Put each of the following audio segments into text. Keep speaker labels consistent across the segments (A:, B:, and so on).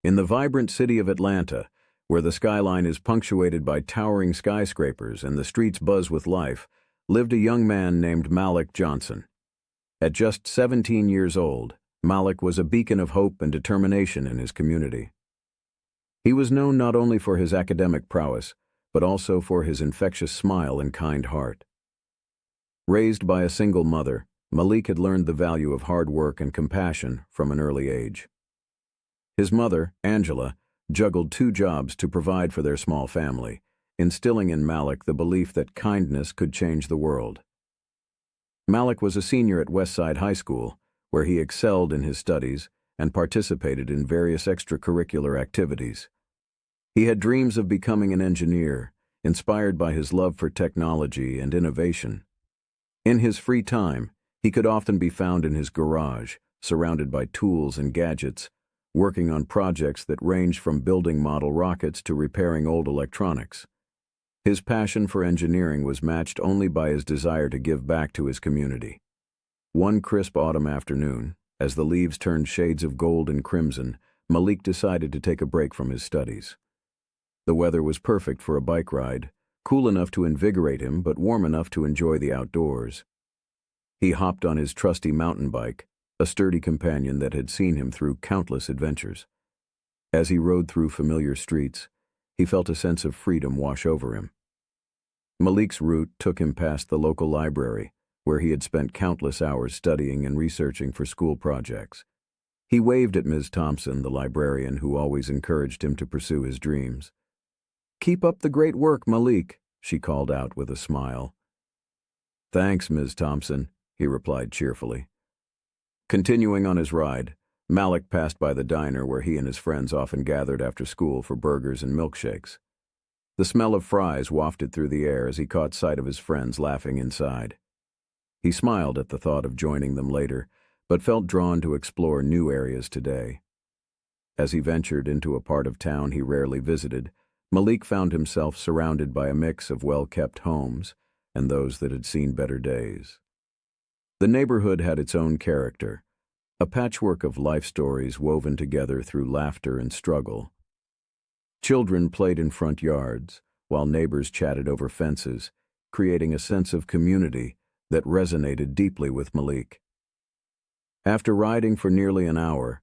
A: In the vibrant city of Atlanta, where the skyline is punctuated by towering skyscrapers and the streets buzz with life, lived a young man named Malik Johnson. At just 17 years old, Malik was a beacon of hope and determination in his community. He was known not only for his academic prowess, but also for his infectious smile and kind heart. Raised by a single mother, Malik had learned the value of hard work and compassion from an early age. His mother, Angela, juggled 2 jobs to provide for their small family, instilling in Malik the belief that kindness could change the world. Malik was a senior at Westside High School, where he excelled in his studies and participated in various extracurricular activities. He had dreams of becoming an engineer, inspired by his love for technology and innovation. In his free time, he could often be found in his garage, surrounded by tools and gadgets, working on projects that ranged from building model rockets to repairing old electronics. His passion for engineering was matched only by his desire to give back to his community. One crisp autumn afternoon, as the leaves turned shades of gold and crimson, Malik decided to take a break from his studies. The weather was perfect for a bike ride, cool enough to invigorate him but warm enough to enjoy the outdoors. He hopped on his trusty mountain bike, a sturdy companion that had seen him through countless adventures. As he rode through familiar streets, he felt a sense of freedom wash over him. Malik's route took him past the local library, where he had spent countless hours studying and researching for school projects. He waved at Ms. Thompson, the librarian who always encouraged him to pursue his dreams. "Keep up the great work, Malik," she called out with a smile. "Thanks, Ms. Thompson," he replied cheerfully. Continuing on his ride, Malik passed by the diner where he and his friends often gathered after school for burgers and milkshakes. The smell of fries wafted through the air as he caught sight of his friends laughing inside. He smiled at the thought of joining them later, but felt drawn to explore new areas today. As he ventured into a part of town he rarely visited, Malik found himself surrounded by a mix of well-kept homes and those that had seen better days. The neighborhood had its own character, a patchwork of life stories woven together through laughter and struggle. Children played in front yards, while neighbors chatted over fences, creating a sense of community that resonated deeply with Malik. After riding for nearly an hour,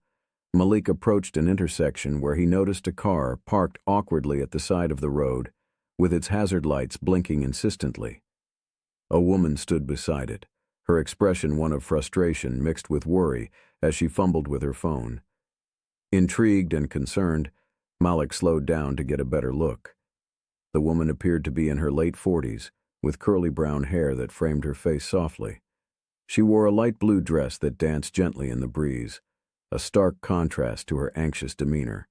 A: Malik approached an intersection where he noticed a car parked awkwardly at the side of the road, with its hazard lights blinking insistently. A woman stood beside it, her expression one of frustration mixed with worry as she fumbled with her phone. Intrigued and concerned, Malik slowed down to get a better look. The woman appeared to be in her late 40s, with curly brown hair that framed her face softly. She wore a light blue dress that danced gently in the breeze, a stark contrast to her anxious demeanor.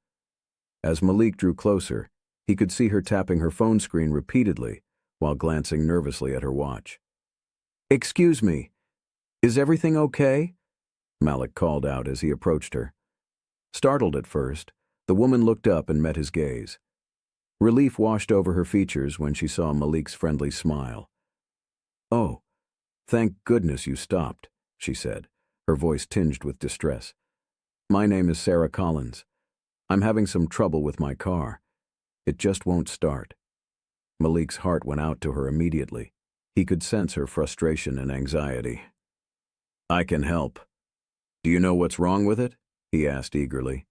A: As Malik drew closer, he could see her tapping her phone screen repeatedly while glancing nervously at her watch. "Excuse me, is everything okay?" Malik called out as he approached her. Startled at first, the woman looked up and met his gaze. Relief washed over her features when she saw Malik's friendly smile. "Oh, thank goodness you stopped," she said, her voice tinged with distress. "My name is Sarah Collins. I'm having some trouble with my car. It just won't start." Malik's heart went out to her immediately. He could sense her frustration and anxiety. "I can help. Do you know what's wrong with it?" he asked eagerly.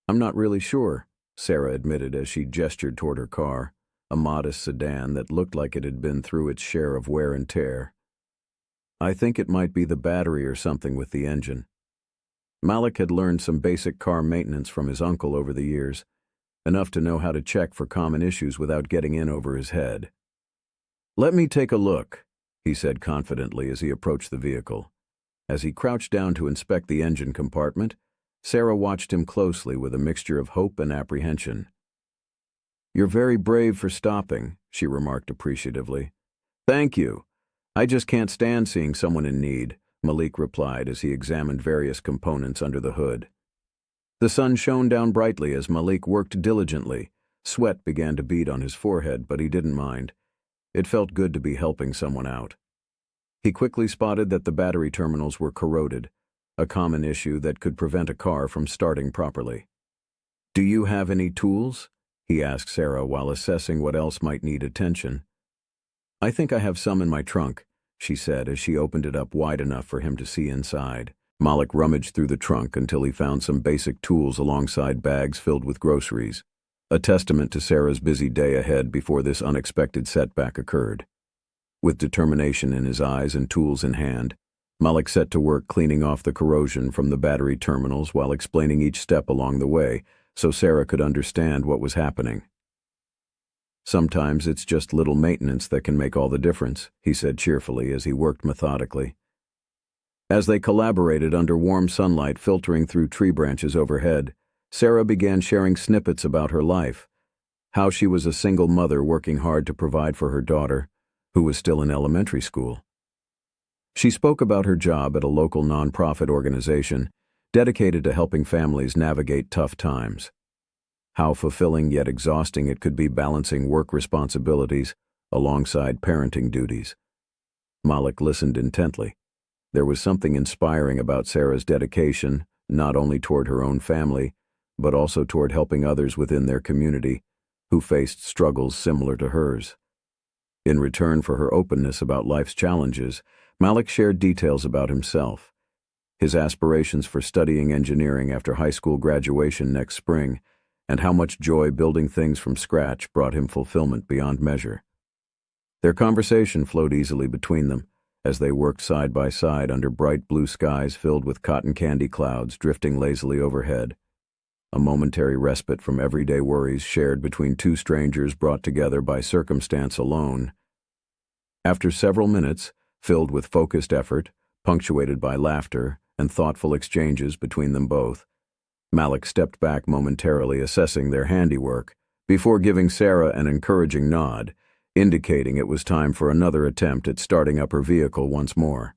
A: "I'm not really sure," Sarah admitted as she gestured toward her car, a modest sedan that looked like it had been through its share of wear and tear. "I think it might be the battery or something with the engine." Malik had learned some basic car maintenance from his uncle over the years, enough to know how to check for common issues without getting in over his head. "Let me take a look," he said confidently as he approached the vehicle. As he crouched down to inspect the engine compartment, Sarah watched him closely with a mixture of hope and apprehension. "You're very brave for stopping," she remarked appreciatively. "Thank you. I just can't stand seeing someone in need," Malik replied as he examined various components under the hood. The sun shone down brightly as Malik worked diligently. Sweat began to bead on his forehead, but he didn't mind. It felt good to be helping someone out. He quickly spotted that the battery terminals were corroded, a common issue that could prevent a car from starting properly. "Do you have any tools?" he asked Sarah while assessing what else might need attention. "I think I have some in my trunk," she said as she opened it up wide enough for him to see inside. Malik rummaged through the trunk until he found some basic tools alongside bags filled with groceries, a testament to Sarah's busy day ahead before this unexpected setback occurred. With determination in his eyes and tools in hand, Malik set to work cleaning off the corrosion from the battery terminals while explaining each step along the way so Sarah could understand what was happening. "Sometimes it's just little maintenance that can make all the difference," he said cheerfully as he worked methodically. As they collaborated under warm sunlight filtering through tree branches overhead, Sarah began sharing snippets about her life, how she was a single mother working hard to provide for her daughter, who was still in elementary school. She spoke about her job at a local nonprofit organization dedicated to helping families navigate tough times, how fulfilling yet exhausting it could be balancing work responsibilities alongside parenting duties. Malik listened intently. There was something inspiring about Sarah's dedication, not only toward her own family, but also toward helping others within their community who faced struggles similar to hers. In return for her openness about life's challenges, Malik shared details about himself, his aspirations for studying engineering after high school graduation next spring, and how much joy building things from scratch brought him fulfillment beyond measure. Their conversation flowed easily between them, as they worked side by side under bright blue skies filled with cotton candy clouds drifting lazily overhead. A momentary respite from everyday worries shared between two strangers brought together by circumstance alone. After several minutes, filled with focused effort, punctuated by laughter and thoughtful exchanges between them both, Malik stepped back momentarily assessing their handiwork, before giving Sarah an encouraging nod, indicating it was time for another attempt at starting up her vehicle once more.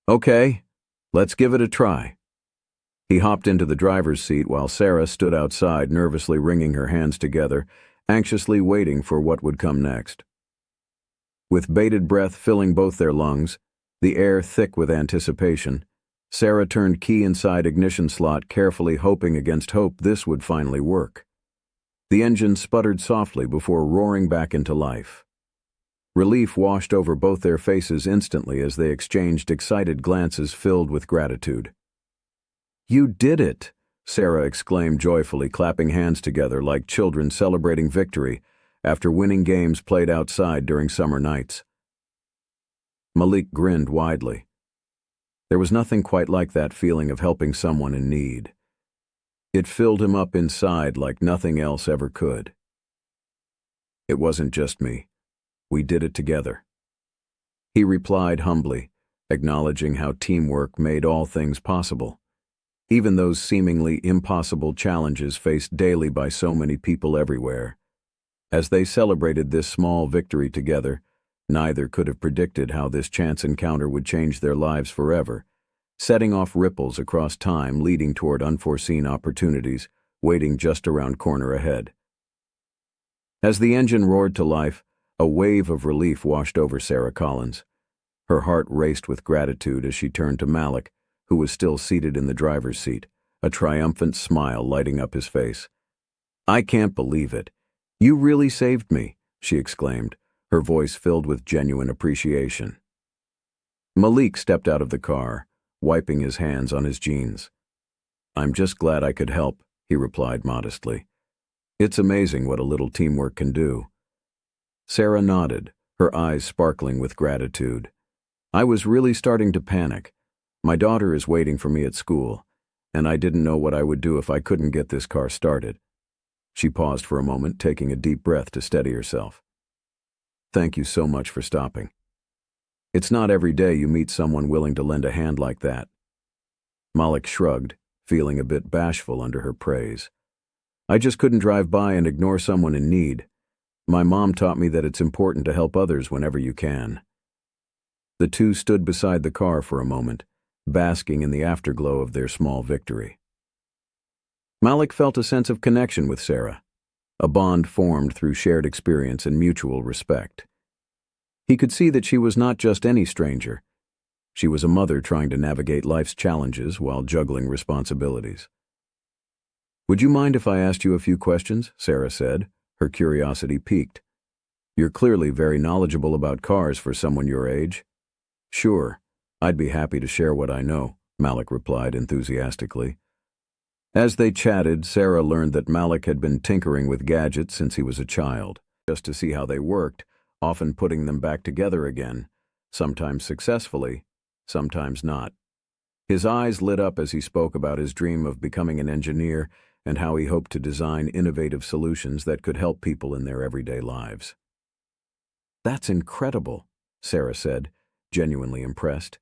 A: "Okay, let's give it a try." He hopped into the driver's seat while Sarah stood outside nervously wringing her hands together, anxiously waiting for what would come next. With bated breath filling both their lungs, the air thick with anticipation, Sarah turned key inside ignition slot, carefully hoping against hope this would finally work. The engine sputtered softly before roaring back into life. Relief washed over both their faces instantly as they exchanged excited glances filled with gratitude. "You did it!" Sarah exclaimed joyfully, clapping hands together like children celebrating victory after winning games played outside during summer nights. Malik grinned widely. There was nothing quite like that feeling of helping someone in need. It filled him up inside like nothing else ever could. "It wasn't just me. We did it together," he replied humbly, acknowledging how teamwork made all things possible, even those seemingly impossible challenges faced daily by so many people everywhere. As they celebrated this small victory together, neither could have predicted how this chance encounter would change their lives forever, setting off ripples across time leading toward unforeseen opportunities waiting just around corner ahead. As the engine roared to life, a wave of relief washed over Sarah Collins. Her heart raced with gratitude as she turned to Malik, who was still seated in the driver's seat, a triumphant smile lighting up his face. "I can't believe it. You really saved me," she exclaimed, her voice filled with genuine appreciation. Malik stepped out of the car, wiping his hands on his jeans. "I'm just glad I could help," he replied modestly. "It's amazing what a little teamwork can do." Sarah nodded, her eyes sparkling with gratitude. "I was really starting to panic. My daughter is waiting for me at school, and I didn't know what I would do if I couldn't get this car started." She paused for a moment, taking a deep breath to steady herself. "Thank you so much for stopping. It's not every day you meet someone willing to lend a hand like that." Malik shrugged, feeling a bit bashful under her praise. "I just couldn't drive by and ignore someone in need. My mom taught me that it's important to help others whenever you can." The two stood beside the car for a moment, basking in the afterglow of their small victory. Malik felt a sense of connection with Sarah, a bond formed through shared experience and mutual respect. He could see that she was not just any stranger. She was a mother trying to navigate life's challenges while juggling responsibilities. Would you mind if I asked you a few questions? Sarah said, her curiosity piqued. You're clearly very knowledgeable about cars for someone your age. Sure, I'd be happy to share what I know, Malik replied enthusiastically. As they chatted, Sarah learned that Malik had been tinkering with gadgets since he was a child, just to see how they worked, often putting them back together again, sometimes successfully, sometimes not. His eyes lit up as he spoke about his dream of becoming an engineer and how he hoped to design innovative solutions that could help people in their everyday lives. That's incredible, Sarah said, genuinely impressed.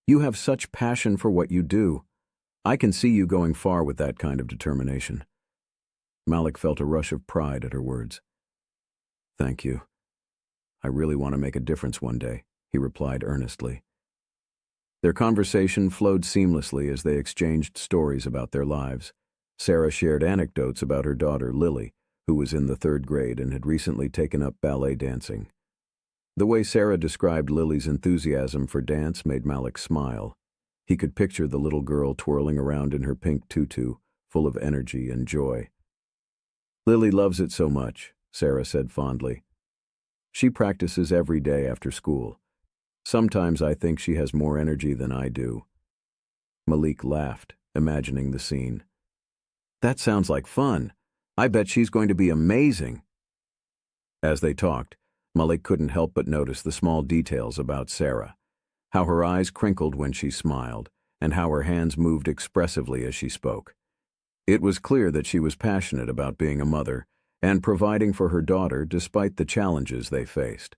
A: You have such passion for what you do. I can see you going far with that kind of determination. Malik felt a rush of pride at her words. Thank you. I really want to make a difference one day, he replied earnestly. Their conversation flowed seamlessly as they exchanged stories about their lives. Sarah shared anecdotes about her daughter, Lily, who was in the 3rd grade and had recently taken up ballet dancing. The way Sarah described Lily's enthusiasm for dance made Malik smile. He could picture the little girl twirling around in her pink tutu, full of energy and joy. Lily loves it so much, Sarah said fondly. She practices every day after school. Sometimes I think she has more energy than I do. Malik laughed, imagining the scene. That sounds like fun. I bet she's going to be amazing. As they talked, Malik couldn't help but notice the small details about Sarah, how her eyes crinkled when she smiled, and how her hands moved expressively as she spoke. It was clear that she was passionate about being a mother and providing for her daughter despite the challenges they faced.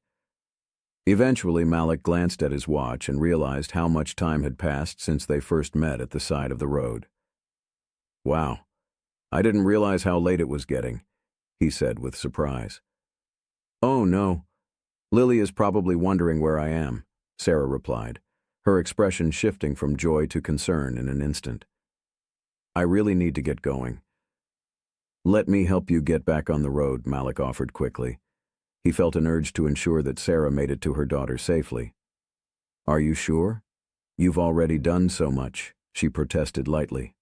A: Eventually, Malik glanced at his watch and realized how much time had passed since they first met at the side of the road. Wow, I didn't realize how late it was getting, he said with surprise. Oh, no. Lily is probably wondering where I am, Sarah replied, her expression shifting from joy to concern in an instant. I really need to get going. Let me help you get back on the road, Malik offered quickly. He felt an urge to ensure that Sarah made it to her daughter safely. Are you sure? You've already done so much, she protested lightly.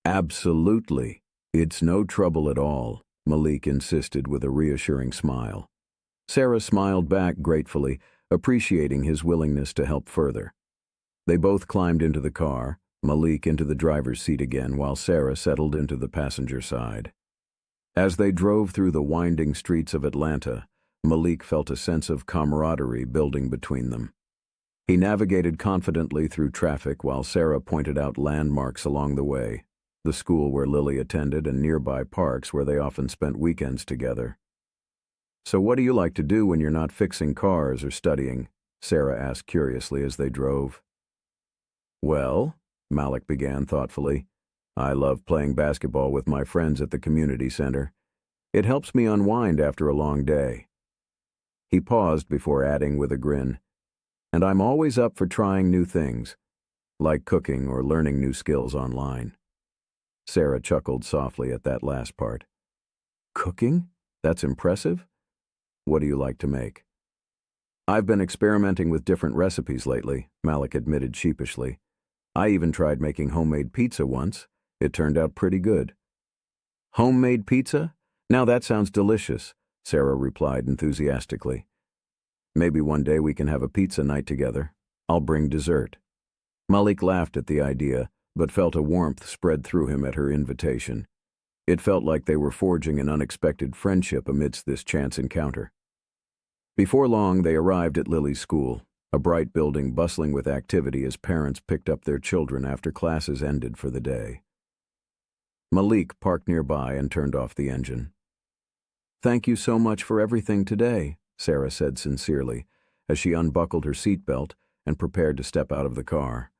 A: Absolutely. It's no trouble at all, Malik insisted with a reassuring smile. Sarah smiled back gratefully, appreciating his willingness to help further. They both climbed into the car, Malik into the driver's seat again while Sarah settled into the passenger side. As they drove through the winding streets of Atlanta, Malik felt a sense of camaraderie building between them. He navigated confidently through traffic while Sarah pointed out landmarks along the way, the school where Lily attended and nearby parks where they often spent weekends together. So what do you like to do when you're not fixing cars or studying? Sarah asked curiously as they drove. Well, Malik began thoughtfully, I love playing basketball with my friends at the community center. It helps me unwind after a long day. He paused before adding with a grin, and I'm always up for trying new things, like cooking or learning new skills online. Sarah chuckled softly at that last part. Cooking? That's impressive. What do you like to make? I've been experimenting with different recipes lately, Malik admitted sheepishly. I even tried making homemade pizza once. It turned out pretty good. Homemade pizza? Now that sounds delicious, Sarah replied enthusiastically. Maybe one day we can have a pizza night together. I'll bring dessert. Malik laughed at the idea, but felt a warmth spread through him at her invitation. It felt like they were forging an unexpected friendship amidst this chance encounter. Before long, they arrived at Lily's school, a bright building bustling with activity as parents picked up their children after classes ended for the day. Malik parked nearby and turned off the engine. Thank you so much for everything today, Sarah said sincerely, as she unbuckled her seatbelt and prepared to step out of the car.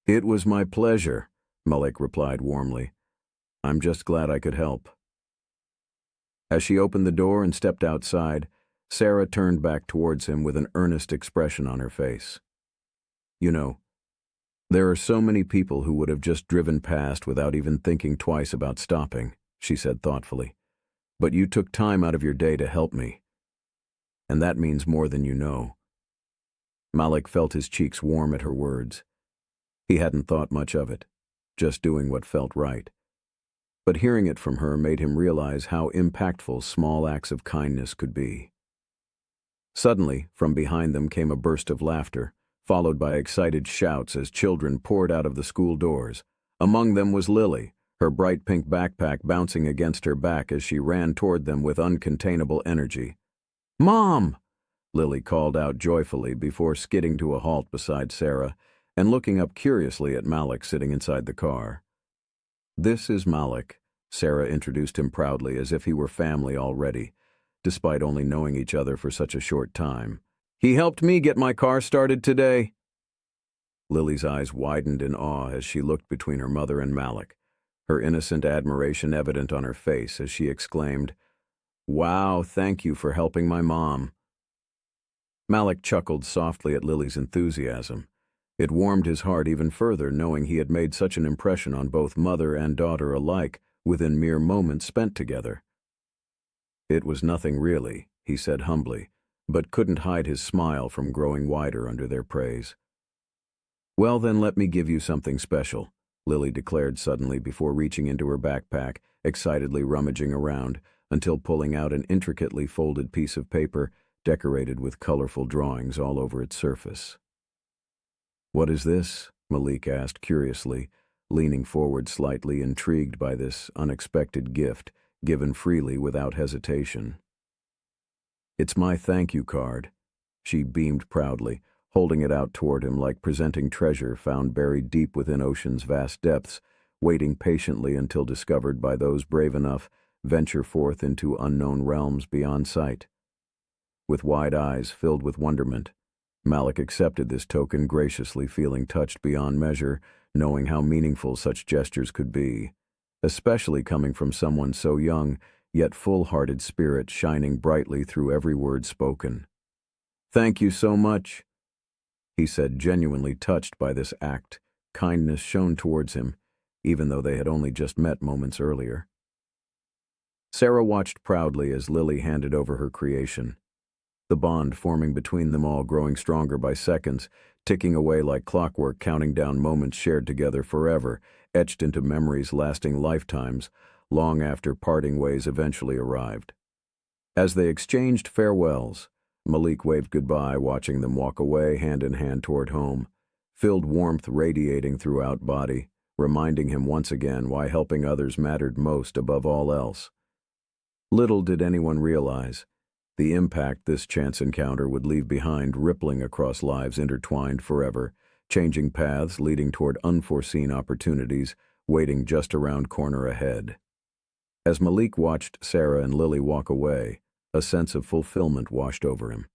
A: It was my pleasure, Malik replied warmly. I'm just glad I could help. As she opened the door and stepped outside, Sarah turned back towards him with an earnest expression on her face. You know, there are so many people who would have just driven past without even thinking twice about stopping, she said thoughtfully. But you took time out of your day to help me. And that means more than you know. Malik felt his cheeks warm at her words. He hadn't thought much of it, just doing what felt right. but hearing it from her made him realize how impactful small acts of kindness could be. Suddenly, from behind them came a burst of laughter, followed by excited shouts as children poured out of the school doors. Among them was Lily, her bright pink backpack bouncing against her back as she ran toward them with uncontainable energy. "Mom!" Lily called out joyfully before skidding to a halt beside Sarah and looking up curiously at Malik sitting inside the car. "This is Malik," Sarah introduced him proudly as if he were family already, despite only knowing each other for such a short time. "He helped me get my car started today." Lily's eyes widened in awe as she looked between her mother and Malik, her innocent admiration evident on her face as she exclaimed, "Wow, thank you for helping my mom." Malik chuckled softly at Lily's enthusiasm. It warmed his heart even further knowing he had made such an impression on both mother and daughter alike within mere moments spent together. "It was nothing really," he said humbly, but couldn't hide his smile from growing wider under their praise. "Well then, let me give you something special," Lily declared suddenly before reaching into her backpack, excitedly rummaging around, until pulling out an intricately folded piece of paper decorated with colorful drawings all over its surface. "What is this?" Malik asked curiously, leaning forward slightly intrigued by this unexpected gift, given freely without hesitation. "It's my thank you card," she beamed proudly, holding it out toward him like presenting treasure found buried deep within ocean's vast depths, waiting patiently until discovered by those brave enough venture forth into unknown realms beyond sight. With wide eyes filled with wonderment, Malik accepted this token graciously, feeling touched beyond measure, knowing how meaningful such gestures could be, especially coming from someone so young, yet full-hearted spirit shining brightly through every word spoken. "Thank you so much," he said, genuinely touched by this act, kindness shown towards him, even though they had only just met moments earlier. Sarah watched proudly as Lily handed over her creation, the bond forming between them all growing stronger by seconds, ticking away like clockwork, counting down moments shared together forever, etched into memories lasting lifetimes, long after parting ways eventually arrived. As they exchanged farewells, Malik waved goodbye, watching them walk away hand in hand toward home, filled warmth radiating throughout body, reminding him once again why helping others mattered most above all else. Little did anyone realize the impact this chance encounter would leave behind, rippling across lives intertwined forever, changing paths leading toward unforeseen opportunities waiting just around corner ahead. As Malik watched Sarah and Lily walk away, a sense of fulfillment washed over him.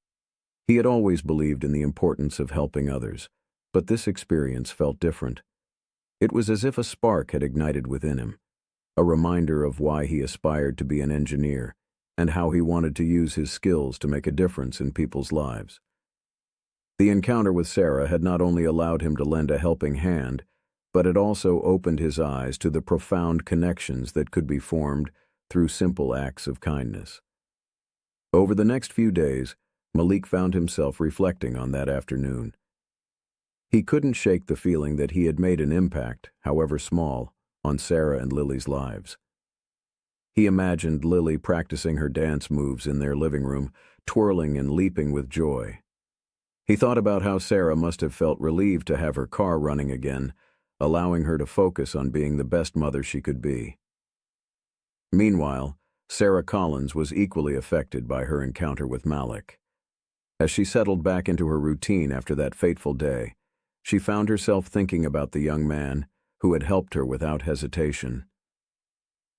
A: He had always believed in the importance of helping others, but this experience felt different. It was as if a spark had ignited within him, a reminder of why he aspired to be an engineer, and how he wanted to use his skills to make a difference in people's lives. The encounter with Sarah had not only allowed him to lend a helping hand, but it also opened his eyes to the profound connections that could be formed through simple acts of kindness. Over the next few days, Malik found himself reflecting on that afternoon. He couldn't shake the feeling that he had made an impact, however small, on Sarah and Lily's lives. He imagined Lily practicing her dance moves in their living room, twirling and leaping with joy. He thought about how Sarah must have felt relieved to have her car running again, allowing her to focus on being the best mother she could be. Meanwhile, Sarah Collins was equally affected by her encounter with Malik. As she settled back into her routine after that fateful day, she found herself thinking about the young man who had helped her without hesitation.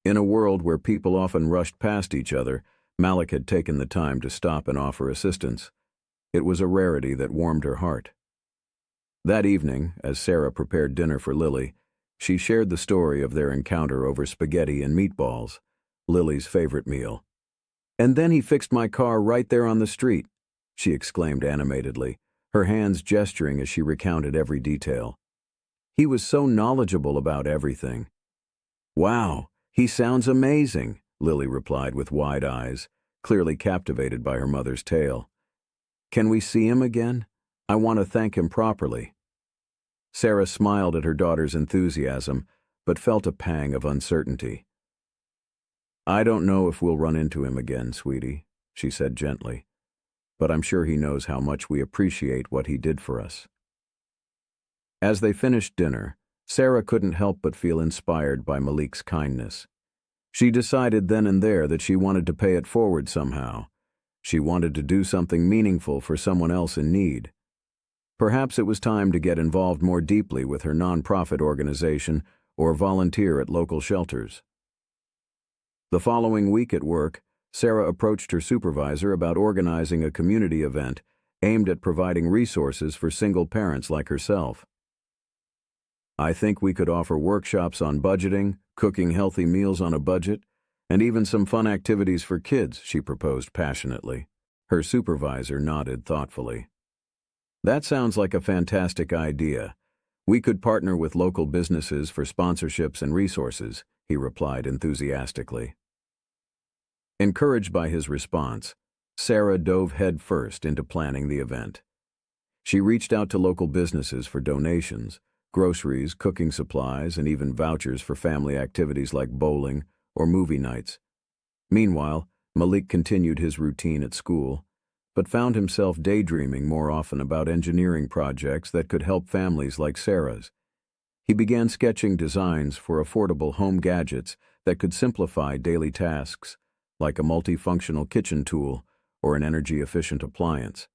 A: In a world where people often rushed past each other, Malik had taken the time to stop and offer assistance. It was a rarity that warmed her heart. That evening, as Sarah prepared dinner for Lily, she shared the story of their encounter over spaghetti and meatballs, Lily's favorite meal. "And then he fixed my car right there on the street," she exclaimed animatedly, her hands gesturing as she recounted every detail. "He was so knowledgeable about everything." "Wow, he sounds amazing," Lily replied with wide eyes, clearly captivated by her mother's tale. "Can we see him again? I want to thank him properly." Sarah smiled at her daughter's enthusiasm, but felt a pang of uncertainty. I don't know if we'll run into him again, sweetie, she said gently, but I'm sure he knows how much we appreciate what he did for us. As they finished dinner, Sarah couldn't help but feel inspired by Malik's kindness. She decided then and there that she wanted to pay it forward somehow. She wanted to do something meaningful for someone else in need. Perhaps it was time to get involved more deeply with her nonprofit organization or volunteer at local shelters. The following week at work, Sarah approached her supervisor about organizing a community event aimed at providing resources for single parents like herself. I think we could offer workshops on budgeting, cooking healthy meals on a budget, and even some fun activities for kids, she proposed passionately. Her supervisor nodded thoughtfully. That sounds like a fantastic idea. We could partner with local businesses for sponsorships and resources, he replied enthusiastically. Encouraged by his response, Sarah dove headfirst into planning the event. She reached out to local businesses for donations, groceries, cooking supplies, and even vouchers for family activities like bowling or movie nights. Meanwhile, Malik continued his routine at school, but found himself daydreaming more often about engineering projects that could help families like Sarah's. He began sketching designs for affordable home gadgets that could simplify daily tasks, like a multifunctional kitchen tool or an energy-efficient appliance.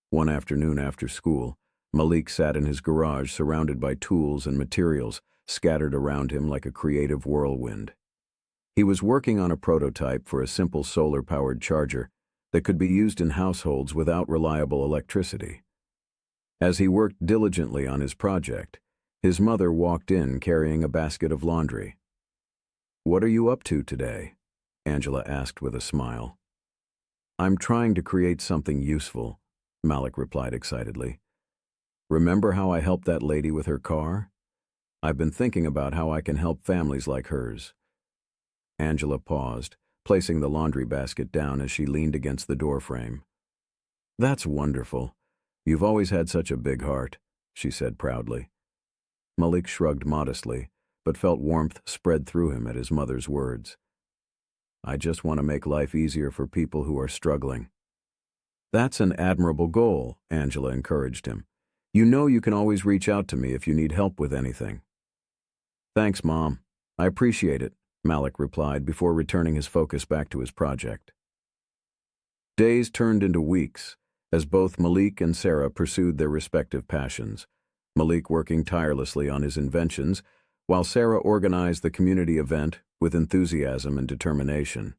A: One afternoon after school, Malik sat in his garage surrounded by tools and materials scattered around him like a creative whirlwind. He was working on a prototype for a simple solar-powered charger that could be used in households without reliable electricity. As he worked diligently on his project, his mother walked in carrying a basket of laundry. "What are you up to today?" Angela asked with a smile. "I'm trying to create something useful," Malik replied excitedly. "Remember how I helped that lady with her car? I've been thinking about how I can help families like hers." Angela paused, placing the laundry basket down as she leaned against the doorframe. "That's wonderful. You've always had such a big heart," she said proudly. Malik shrugged modestly, but felt warmth spread through him at his mother's words. "I just want to make life easier for people who are struggling." "That's an admirable goal," Angela encouraged him. "You know you can always reach out to me if you need help with anything." "Thanks, Mom. I appreciate it," Malik replied before returning his focus back to his project. Days turned into weeks as both Malik and Sarah pursued their respective passions, Malik working tirelessly on his inventions, while Sarah organized the community event with enthusiasm and determination.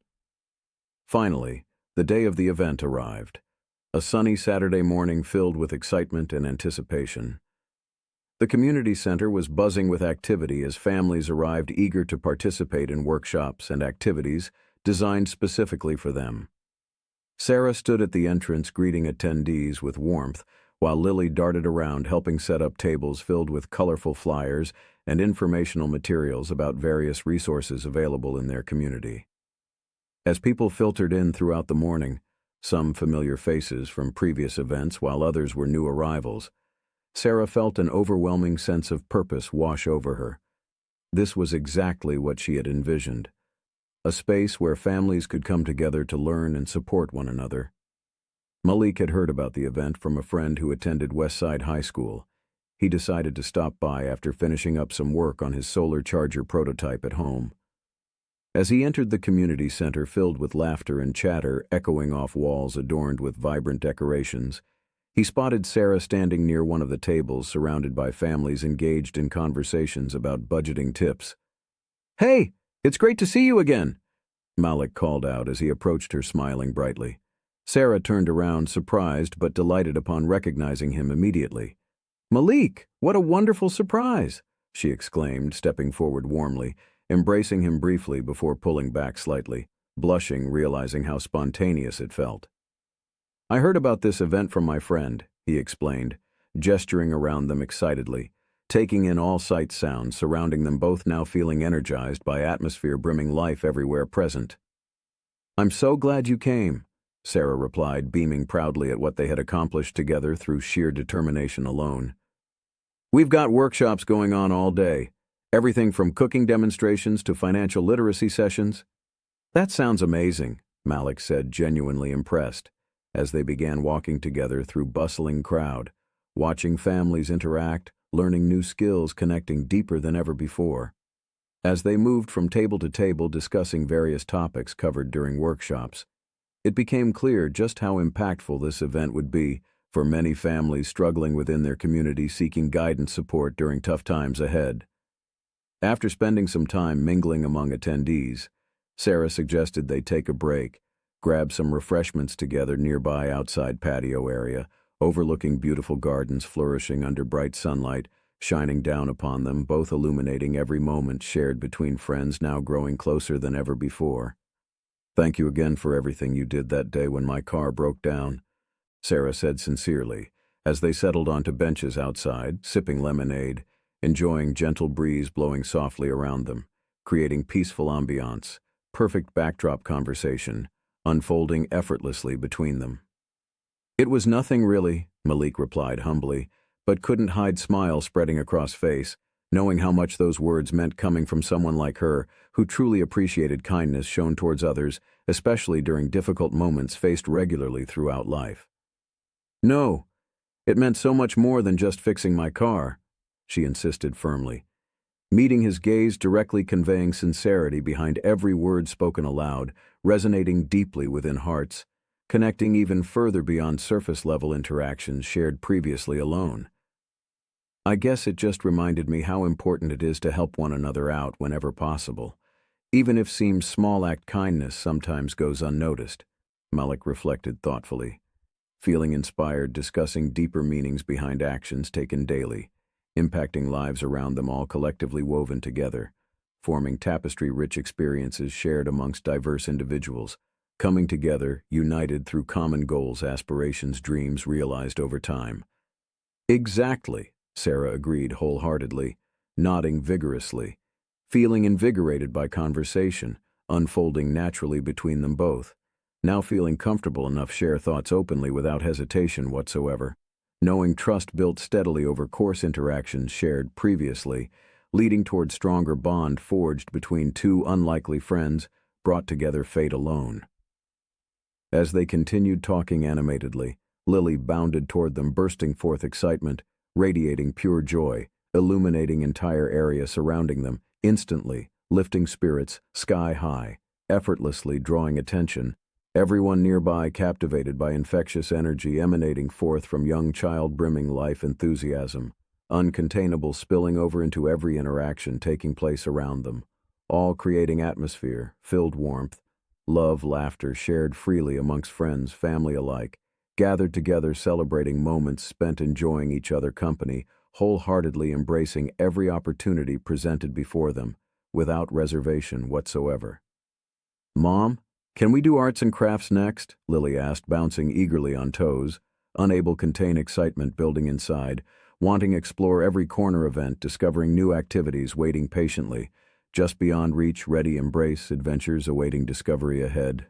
A: Finally, the day of the event arrived, a sunny Saturday morning filled with excitement and anticipation. The community center was buzzing with activity as families arrived eager to participate in workshops and activities designed specifically for them. Sarah stood at the entrance greeting attendees with warmth, while Lily darted around helping set up tables filled with colorful flyers and informational materials about various resources available in their community. As people filtered in throughout the morning, some familiar faces from previous events while others were new arrivals, Sarah felt an overwhelming sense of purpose wash over her. This was exactly what she had envisioned, a space where families could come together to learn and support one another. Malik had heard about the event from a friend who attended Westside High School. He decided to stop by after finishing up some work on his solar charger prototype at home. As he entered the community center filled with laughter and chatter echoing off walls adorned with vibrant decorations, he spotted Sarah standing near one of the tables surrounded by families engaged in conversations about budgeting tips. "Hey, it's great to see you again," Malik called out as he approached her smiling brightly. Sarah turned around surprised but delighted upon recognizing him immediately. "Malik, what a wonderful surprise," she exclaimed, stepping forward warmly, embracing him briefly before pulling back slightly, blushing, realizing how spontaneous it felt. "I heard about this event from my friend," he explained, gesturing around them excitedly, taking in all sight sounds surrounding them, both now feeling energized by atmosphere brimming life everywhere present. "I'm so glad you came," Sarah replied, beaming proudly at what they had accomplished together through sheer determination alone. "We've got workshops going on all day, everything from cooking demonstrations to financial literacy sessions. That sounds amazing, Malik said, genuinely impressed, as they began walking together through bustling crowd, watching families interact, learning new skills, connecting deeper than ever before. As they moved from table to table discussing various topics covered during workshops, it became clear just how impactful this event would be for many families struggling within their community seeking guidance support during tough times ahead. After spending some time mingling among attendees, Sarah suggested they take a break, grab some refreshments together nearby outside patio area, overlooking beautiful gardens flourishing under bright sunlight, shining down upon them, both illuminating every moment shared between friends now growing closer than ever before. "Thank you again for everything you did that day when my car broke down," Sarah said sincerely, as they settled onto benches outside, sipping lemonade, enjoying gentle breeze blowing softly around them, creating peaceful ambiance, perfect backdrop conversation, unfolding effortlessly between them. "It was nothing really," Malik replied humbly, but couldn't hide smile spreading across face, knowing how much those words meant coming from someone like her, who truly appreciated kindness shown towards others, especially during difficult moments faced regularly throughout life. "No, it meant so much more than just fixing my car," she insisted firmly, meeting his gaze directly, conveying sincerity behind every word spoken aloud, resonating deeply within hearts, connecting even further beyond surface-level interactions shared previously alone. "I guess it just reminded me how important it is to help one another out whenever possible, even if seems small act kindness sometimes goes unnoticed," Malik reflected thoughtfully, feeling inspired, discussing deeper meanings behind actions taken daily, impacting lives around them, all collectively woven together, forming tapestry-rich experiences shared amongst diverse individuals, coming together, united through common goals, aspirations, dreams realized over time. "Exactly," Sarah agreed wholeheartedly, nodding vigorously, feeling invigorated by conversation, unfolding naturally between them both, now feeling comfortable enough to share thoughts openly without hesitation whatsoever, knowing trust built steadily over course interactions shared previously, leading toward stronger bond forged between two unlikely friends brought together fate alone. As they continued talking animatedly, Lily bounded toward them, bursting forth excitement, radiating pure joy, illuminating entire area surrounding them, instantly, lifting spirits sky high, effortlessly drawing attention, everyone nearby captivated by infectious energy emanating forth from young child, brimming life enthusiasm, uncontainable, spilling over into every interaction taking place around them, all creating atmosphere, filled warmth, love, laughter shared freely amongst friends, family alike, gathered together celebrating moments spent enjoying each other's company, wholeheartedly embracing every opportunity presented before them, without reservation whatsoever. "Mom, can we do arts and crafts next?" Lily asked, bouncing eagerly on toes, unable to contain excitement building inside, wanting to explore every corner event, discovering new activities, waiting patiently, just beyond reach, ready embrace adventures awaiting discovery ahead.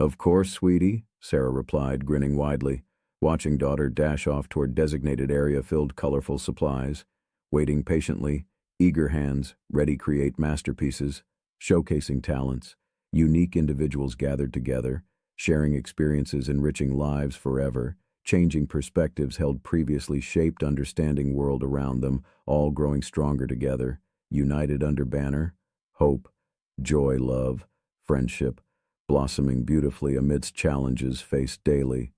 A: "Of course, sweetie," Sarah replied, grinning widely, watching daughter dash off toward designated area filled colorful supplies, waiting patiently, eager hands, ready create masterpieces, showcasing talents, unique individuals gathered together, sharing experiences, enriching lives forever, changing perspectives held previously, shaped understanding world around them, all growing stronger together, united under banner, hope, joy, love, friendship, blossoming beautifully amidst challenges faced daily,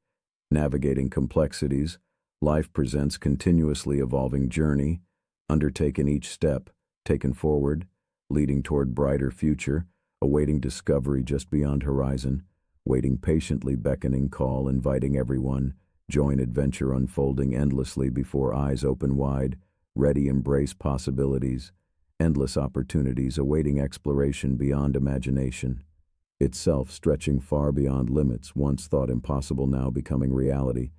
A: navigating complexities, life presents continuously evolving journey, undertaken each step, taken forward, leading toward brighter future, awaiting discovery just beyond horizon, waiting patiently, beckoning call, inviting everyone, join adventure unfolding endlessly before eyes open wide, ready embrace possibilities, endless opportunities awaiting exploration beyond imagination, itself stretching far beyond limits once thought impossible now becoming reality,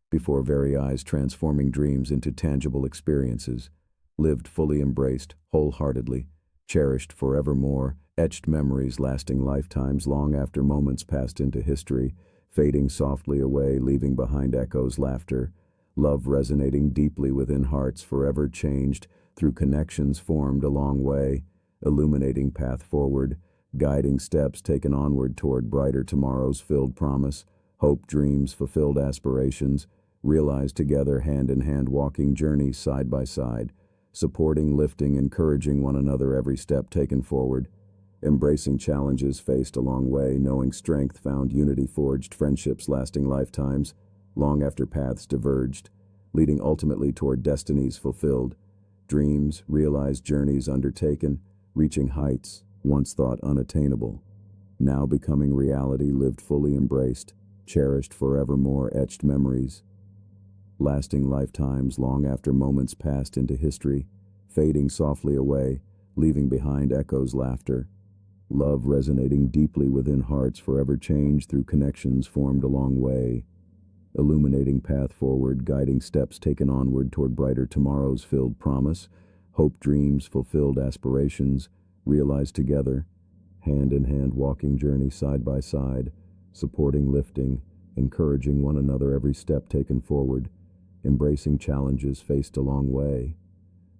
A: before very eyes transforming dreams into tangible experiences, lived fully embraced, wholeheartedly, cherished forevermore, etched memories lasting lifetimes long after moments passed into history, fading softly away, leaving behind echoes, laughter, love resonating deeply within hearts forever changed through connections formed a long way, illuminating path forward, guiding steps taken onward toward brighter tomorrows filled promise, hope, dreams, fulfilled aspirations, realized together, hand in hand, walking journeys side by side, supporting, lifting, encouraging one another every step taken forward, embracing challenges faced along way, knowing strength found, unity forged, friendships lasting lifetimes, long after paths diverged, leading ultimately toward destinies fulfilled, dreams realized, journeys undertaken, reaching heights once thought unattainable, now becoming reality, lived fully embraced, cherished forevermore, etched memories, lasting lifetimes long after moments passed into history, fading softly away, leaving behind echoes, laughter, love resonating deeply within hearts, forever changed through connections formed along way, illuminating path forward, guiding steps taken onward toward brighter tomorrows filled promise, hope, dreams, fulfilled aspirations, realized together, hand in hand, walking journey side by side, supporting, lifting, encouraging one another every step taken forward, embracing challenges faced along way,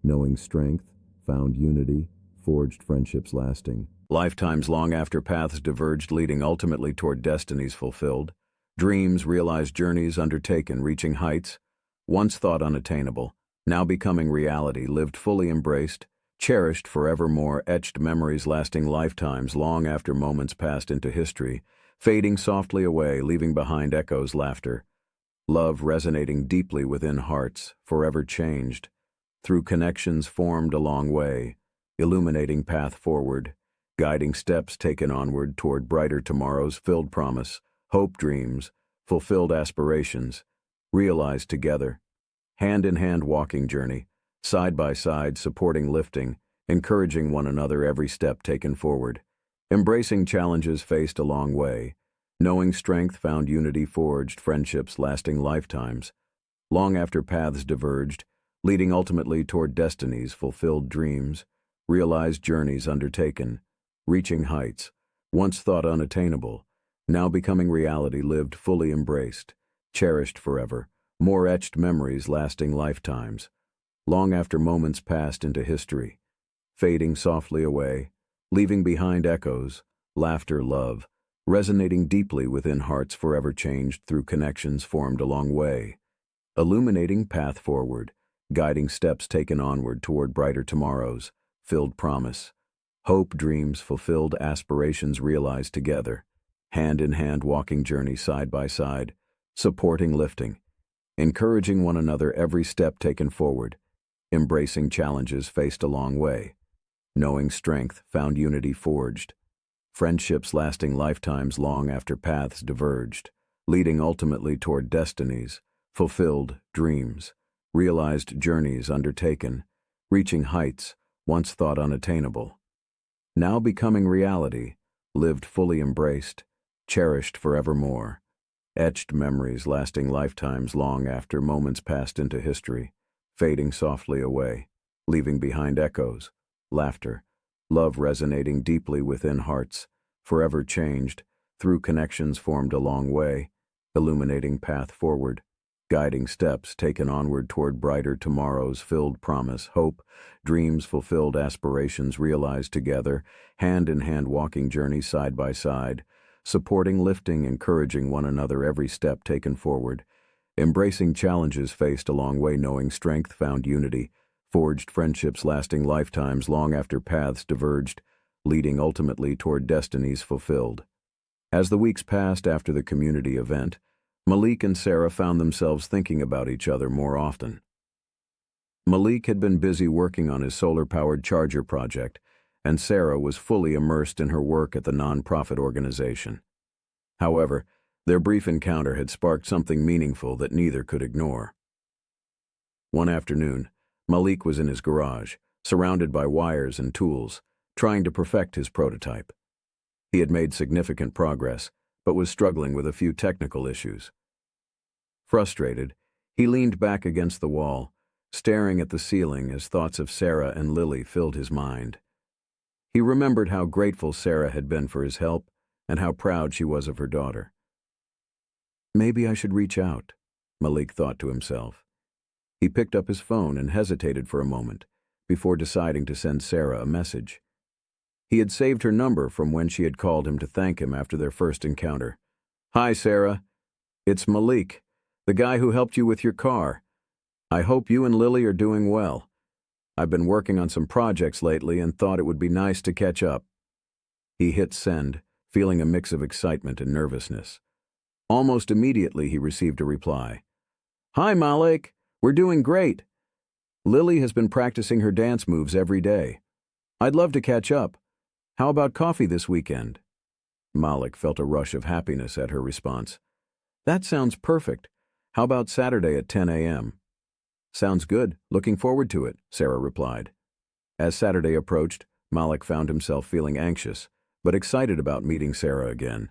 A: knowing strength, found unity, forged friendships lasting. Lifetimes long after paths diverged, leading ultimately toward destinies fulfilled, dreams realized, journeys undertaken, reaching heights once thought unattainable, now becoming reality, lived fully embraced, cherished forevermore, etched memories lasting lifetimes long after moments passed into history, fading softly away, leaving behind echoes, laughter, love resonating deeply within hearts, forever changed, through connections formed along way, illuminating path forward, guiding steps taken onward toward brighter tomorrows filled promise, hope, dreams, fulfilled aspirations, realized together, hand in hand, walking journey, side by side, supporting, lifting, encouraging one another every step taken forward, embracing challenges faced along way, knowing strength found, unity forged, friendships lasting lifetimes, long after paths diverged, leading ultimately toward destinies fulfilled, dreams, realized, journeys undertaken, reaching heights once thought unattainable, now becoming reality, lived fully embraced, cherished forever, more etched memories lasting lifetimes, long after moments passed into history, fading softly away, leaving behind echoes, laughter, love, resonating deeply within hearts, forever changed through connections formed along way, illuminating path forward, guiding steps taken onward toward brighter tomorrows, filled promise, hope, dreams, fulfilled aspirations realized together, hand in hand, walking journey side by side, supporting, lifting, encouraging one another every step taken forward, embracing challenges faced along way, knowing strength found, unity forged, friendships lasting lifetimes long after paths diverged, leading ultimately toward destinies, fulfilled, dreams, realized, journeys undertaken, reaching heights once thought unattainable, now becoming reality, lived fully embraced, cherished forevermore, etched memories lasting lifetimes long after moments passed into history, fading softly away, leaving behind echoes, laughter, love resonating deeply within hearts, forever changed through connections formed along way, illuminating path forward, guiding steps taken onward toward brighter tomorrows filled promise, hope, dreams, fulfilled aspirations realized together, hand in hand, walking journey side by side, supporting, lifting, encouraging one another every step taken forward, embracing challenges faced along way, knowing strength found, unity forged, friendships lasting lifetimes long after paths diverged, leading ultimately toward destinies fulfilled. As the weeks passed after the community event, Malik and Sarah found themselves thinking about each other more often. Malik had been busy working on his solar-powered charger project, and Sarah was fully immersed in her work at the non-profit organization. However, their brief encounter had sparked something meaningful that neither could ignore. One afternoon, Malik was in his garage, surrounded by wires and tools, trying to perfect his prototype. He had made significant progress, but was struggling with a few technical issues. Frustrated, he leaned back against the wall, staring at the ceiling as thoughts of Sarah and Lily filled his mind. He remembered how grateful Sarah had been for his help and how proud she was of her daughter. Maybe I should reach out, Malik thought to himself. He picked up his phone and hesitated for a moment before deciding to send Sarah a message. He had saved her number from when she had called him to thank him after their first encounter. "Hi, Sarah. It's Malik, the guy who helped you with your car. I hope you and Lily are doing well. I've been working on some projects lately and thought it would be nice to catch up." He hit send, feeling a mix of excitement and nervousness. Almost immediately he received a reply. "Hi, Malik. We're doing great. Lily has been practicing her dance moves every day. I'd love to catch up. How about coffee this weekend?" Malik felt a rush of happiness at her response. "That sounds perfect. How about Saturday at 10 a.m.? "Sounds good. Looking forward to it," Sarah replied. As Saturday approached, Malik found himself feeling anxious, but excited about meeting Sarah again.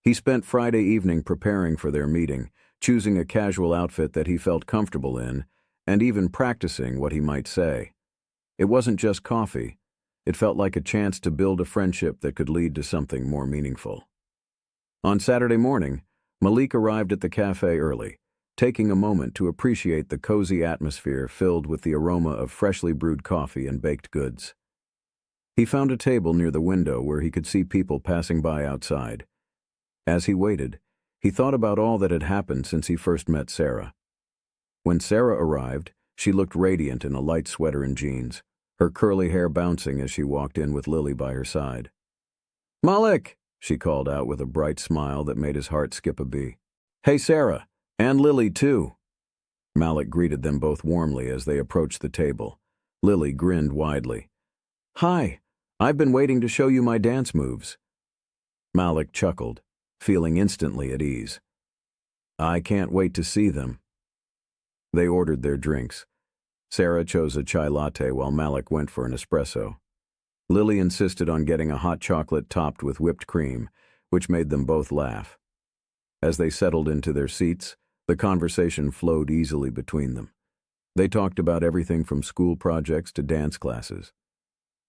A: He spent Friday evening preparing for their meeting, choosing a casual outfit that he felt comfortable in, and even practicing what he might say. It wasn't just coffee. It felt like a chance to build a friendship that could lead to something more meaningful. On Saturday morning, Malik arrived at the cafe early, taking a moment to appreciate the cozy atmosphere filled with the aroma of freshly brewed coffee and baked goods. He found a table near the window where he could see people passing by outside. As he waited, he thought about all that had happened since he first met Sarah. When Sarah arrived, she looked radiant in a light sweater and jeans, her curly hair bouncing as she walked in with Lily by her side. "Malik!" she called out with a bright smile that made his heart skip a beat. "Hey, Sarah! And Lily, too!" Malik greeted them both warmly as they approached the table. Lily grinned widely. "Hi! I've been waiting to show you my dance moves." Malik chuckled, feeling instantly at ease. "I can't wait to see them." They ordered their drinks. Sarah chose a chai latte while Malik went for an espresso. Lily insisted on getting a hot chocolate topped with whipped cream, which made them both laugh. As they settled into their seats, the conversation flowed easily between them. They talked about everything from school projects to dance classes.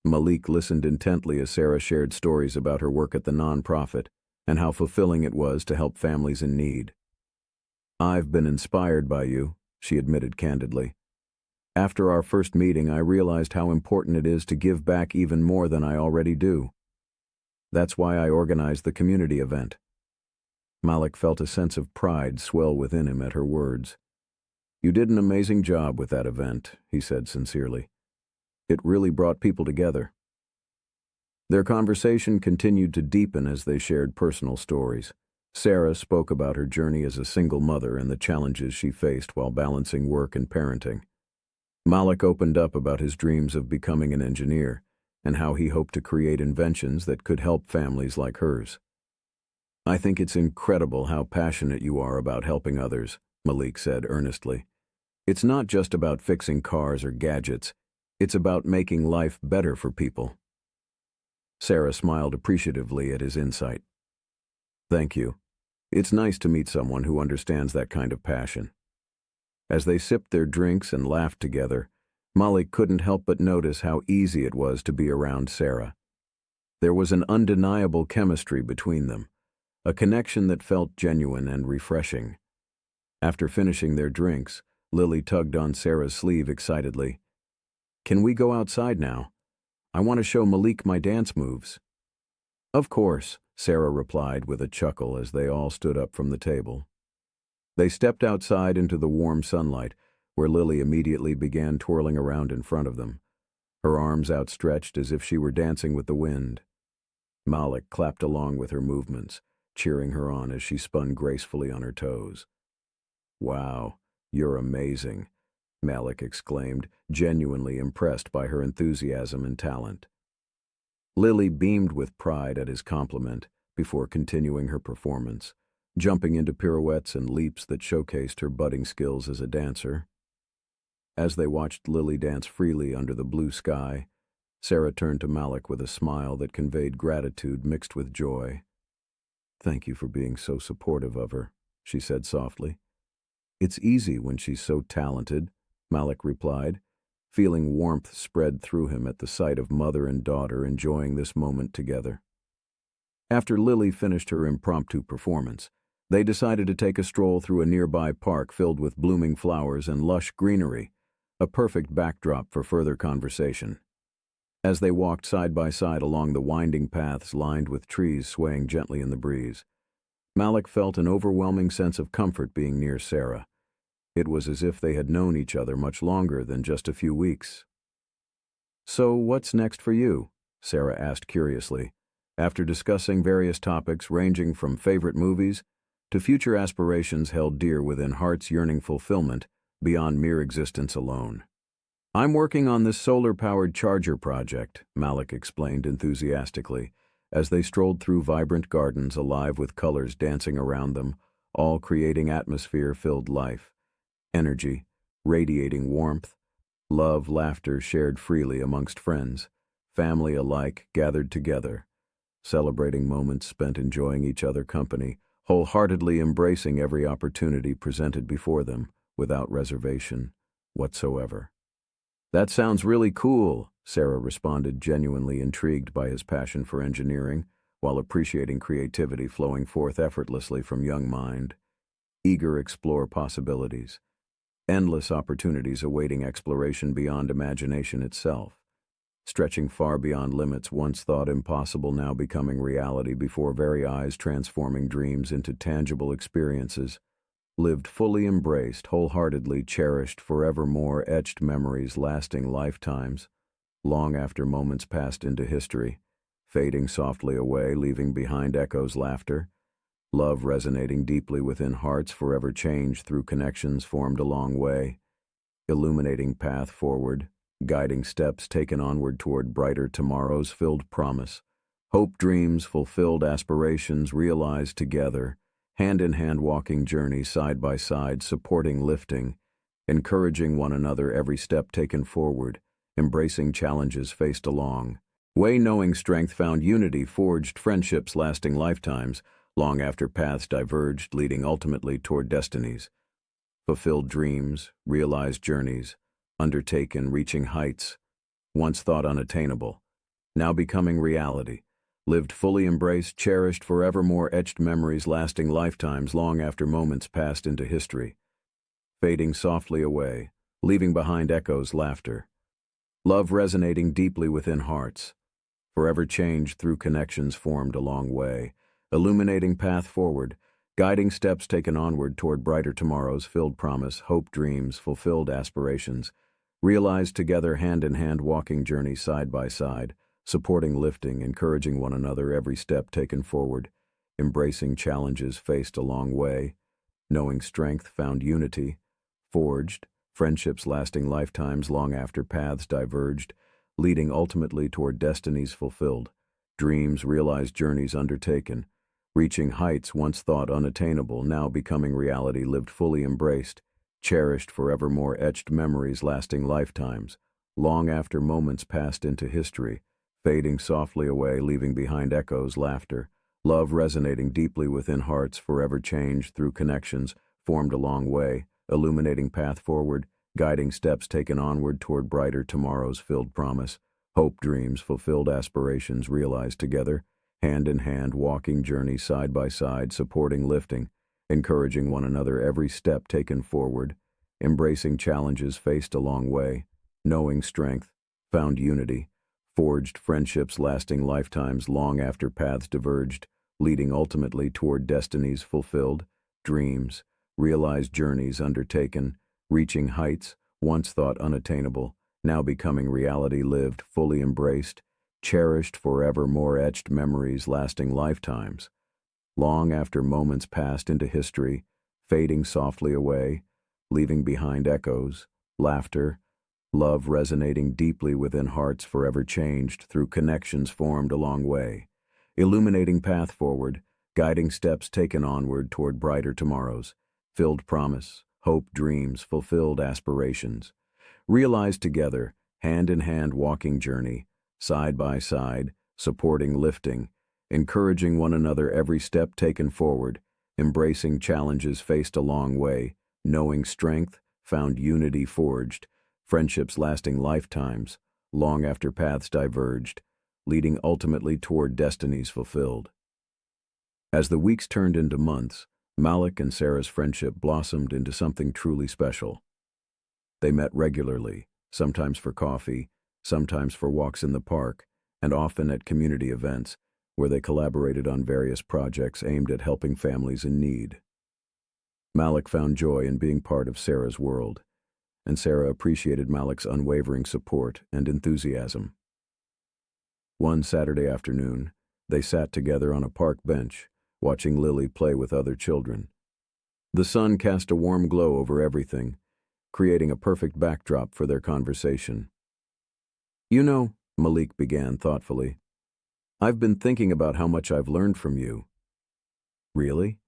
A: Malik listened intently as Sarah shared stories about her work at the nonprofit and how fulfilling it was to help families in need. "I've been inspired by you," she admitted candidly. "After our first meeting, I realized how important it is to give back even more than I already do. That's why I organized the community event." Malik felt a sense of pride swell within him at her words. "You did an amazing job with that event," he said sincerely. "It really brought people together." Their conversation continued to deepen as they shared personal stories. Sarah spoke about her journey as a single mother and the challenges she faced while balancing work and parenting. Malik opened up about his dreams of becoming an engineer and how he hoped to create inventions that could help families like hers. "I think it's incredible how passionate you are about helping others," Malik said earnestly. "It's not just about fixing cars or gadgets. It's about making life better for people." Sarah smiled appreciatively at his insight. "Thank you. It's nice to meet someone who understands that kind of passion." As they sipped their drinks and laughed together, Malik couldn't help but notice how easy it was to be around Sarah. There was an undeniable chemistry between them, a connection that felt genuine and refreshing. After finishing their drinks, Lily tugged on Sarah's sleeve excitedly. "Can we go outside now? I want to show Malik my dance moves." "Of course," Sarah replied with a chuckle as they all stood up from the table. They stepped outside into the warm sunlight, where Lily immediately began twirling around in front of them, her arms outstretched as if she were dancing with the wind. Malik clapped along with her movements, cheering her on as she spun gracefully on her toes. "Wow, you're amazing," Malik exclaimed, genuinely impressed by her enthusiasm and talent. Lily beamed with pride at his compliment before continuing her performance, jumping into pirouettes and leaps that showcased her budding skills as a dancer. As they watched Lily dance freely under the blue sky, Sarah turned to Malik with a smile that conveyed gratitude mixed with joy. "Thank you for being so supportive of her," she said softly. "It's easy when she's so talented," Malik replied, feeling warmth spread through him at the sight of mother and daughter enjoying this moment together. After Lily finished her impromptu performance, they decided to take a stroll through a nearby park filled with blooming flowers and lush greenery, a perfect backdrop for further conversation. As they walked side by side along the winding paths lined with trees swaying gently in the breeze, Malik felt an overwhelming sense of comfort being near Sarah. It was as if they had known each other much longer than just a few weeks. "So, what's next for you?" Sarah asked curiously, after discussing various topics ranging from favorite movies to future aspirations held dear within heart's yearning fulfillment beyond mere existence alone. "I'm working on this solar-powered charger project," Malik explained enthusiastically, as they strolled through vibrant gardens alive with colors dancing around them, all creating atmosphere-filled life, energy, radiating warmth, love, laughter shared freely amongst friends, family alike gathered together, celebrating moments spent enjoying each other's company, wholeheartedly embracing every opportunity presented before them, without reservation whatsoever. "That sounds really cool," Sarah responded, genuinely intrigued by his passion for engineering, while appreciating creativity flowing forth effortlessly from young mind. Eager explore possibilities. Endless opportunities awaiting exploration beyond imagination itself. Stretching far beyond limits once thought impossible now becoming reality before very eyes, transforming dreams into tangible experiences. Lived fully embraced, wholeheartedly cherished, forevermore etched memories lasting lifetimes, long after moments passed into history, fading softly away, leaving behind echoes laughter, love resonating deeply within hearts forever changed through connections formed along way, illuminating path forward, guiding steps taken onward toward brighter tomorrows filled promise, hope dreams fulfilled aspirations realized together, hand-in-hand walking journey side by side supporting lifting, encouraging one another every step taken forward, embracing challenges faced along, way knowing strength found unity forged friendships lasting lifetimes, long after paths diverged leading ultimately toward destinies, fulfilled dreams, realized journeys, undertaken reaching heights, once thought unattainable, now becoming reality, lived fully embraced, cherished, forevermore etched memories lasting lifetimes long after moments passed into history, fading softly away, leaving behind echoes laughter, love resonating deeply within hearts, forever changed through connections formed along way, illuminating path forward, guiding steps taken onward toward brighter tomorrows filled promise, hope dreams, fulfilled aspirations, realized together hand-in-hand walking journey side by side, supporting lifting, encouraging one another every step taken forward, embracing challenges faced along way, knowing strength found unity, forged, friendships lasting lifetimes long after paths diverged, leading ultimately toward destinies fulfilled, dreams realized journeys undertaken, reaching heights once thought unattainable now becoming reality lived fully embraced, cherished forevermore etched memories lasting lifetimes, long after moments passed into history, fading softly away leaving behind echoes laughter, love resonating deeply within hearts forever changed through connections formed along way, illuminating path forward, guiding steps taken onward toward brighter tomorrows filled promise, hope dreams fulfilled aspirations realized together, hand in hand walking journey side by side supporting lifting, encouraging one another every step taken forward, embracing challenges faced along way, knowing strength, found unity, forged friendships lasting lifetimes long after paths diverged, leading ultimately toward destinies fulfilled, dreams, realized journeys undertaken, reaching heights once thought unattainable, now becoming reality lived fully embraced, cherished forevermore etched memories lasting lifetimes, long after moments passed into history, fading softly away, leaving behind echoes, laughter, love resonating deeply within hearts forever changed through connections formed along way, illuminating path forward, guiding steps taken onward toward brighter tomorrows, filled promise, hope dreams, fulfilled aspirations, realized together, hand in hand walking journey, side by side, supporting lifting, encouraging one another every step taken forward, embracing challenges faced along way, knowing strength, found unity forged, friendships lasting lifetimes, long after paths diverged, leading ultimately toward destinies fulfilled. As the weeks turned into months, Malik and Sarah's friendship blossomed into something truly special. They met regularly, sometimes for coffee, sometimes for walks in the park, and often at community events, where they collaborated on various projects aimed at helping families in need. Malik found joy in being part of Sarah's world, and Sarah appreciated Malik's unwavering support and enthusiasm. One Saturday afternoon, they sat together on a park bench, watching Lily play with other children. The sun cast a warm glow over everything, creating a perfect backdrop for their conversation. "You know," Malik began thoughtfully, "I've been thinking about how much I've learned from you." "Really?"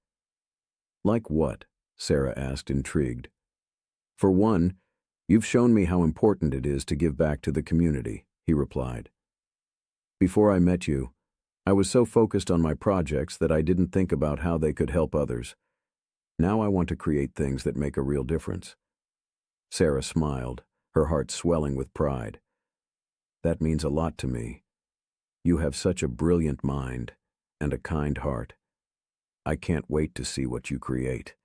A: "Like what?" Sarah asked, intrigued. "For one, you've shown me how important it is to give back to the community," he replied. "Before I met you, I was so focused on my projects that I didn't think about how they could help others. Now I want to create things that make a real difference." Sarah smiled, her heart swelling with pride. "That means a lot to me. You have such a brilliant mind and a kind heart. I can't wait to see what you create."